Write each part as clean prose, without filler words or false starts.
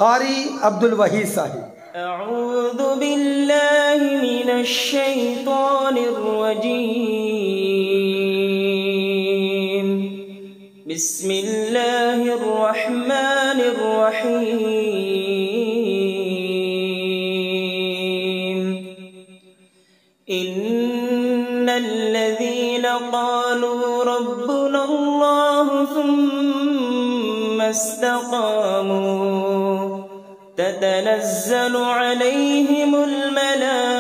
कारी अब्दुल वहीद साहिब। अऊज़ु बिल्लाहि मिनश शैतानिर रजीम। बिस्मिल्लाहिर रहमानिर रहीम। इन्नल्लज़ीना क़ालू रब्बुनल्लाहु सुम्मा इस्तक़ामू ततनज़्ज़लु अलैहिमुल मलाइकतु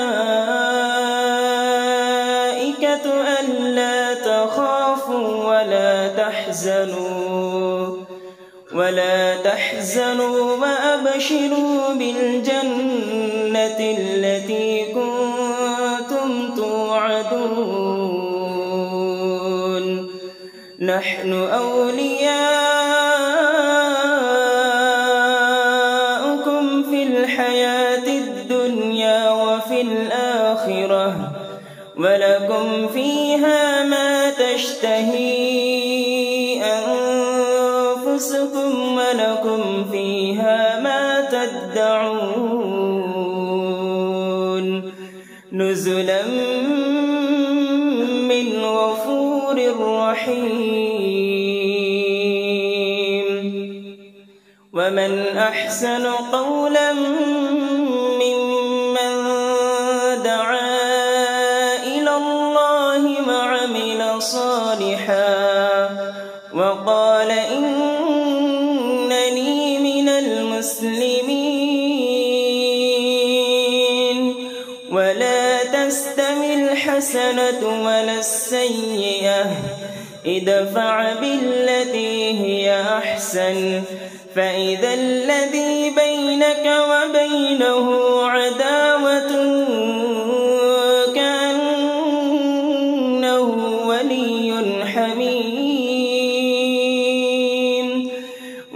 अल्ला तख़ाफ़ू वला तहज़नू वअबशिरू बिलजन्नति अल्लती कुन्तुम तुअदून। नहनु औलियाउकुम फिल हयातिद दुनिया वफिल आखिरह वलकुम फीहा मा तश्तही अंफुसुकुम वलकुम फीहा मा तद्दऊन। नुज़ुलन मिन गफूरिर रहीम। वमन अहसनु क़ौलन मिम्मन दआ इलल्लाहि वअमिल सालिहान वक़ाल इन्ननी मिनल मुस्लिमीन। वला तस्तविल हसनतु वलस्सय्यिअह इदफ़अ बिल्लती हिय अहसन फ़इज़ा अल्लज़ी बैनक वबैनहु अदावतुन कअन्नहु वलियुन हमीम।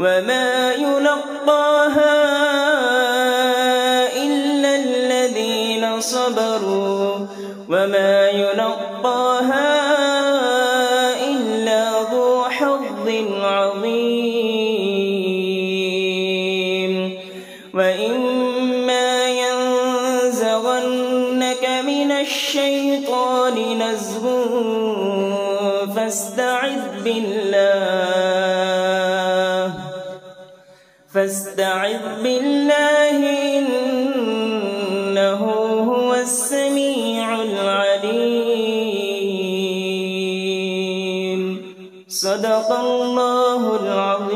वमा युलक़्क़ाहा इल्ला अल्लज़ीना सबरू वमा युलक़्क़ाहा इल्ला ज़ू हज़्ज़िन अज़ीम। वइम्मा यंज़ग़न्नक मिनश शैतानि नज़ग़ुन फ़ास्तዒज़ बिल्लाह इन्नहु हुवस समीउल अलीम। सदक़ल्लाहुल अज़ीम।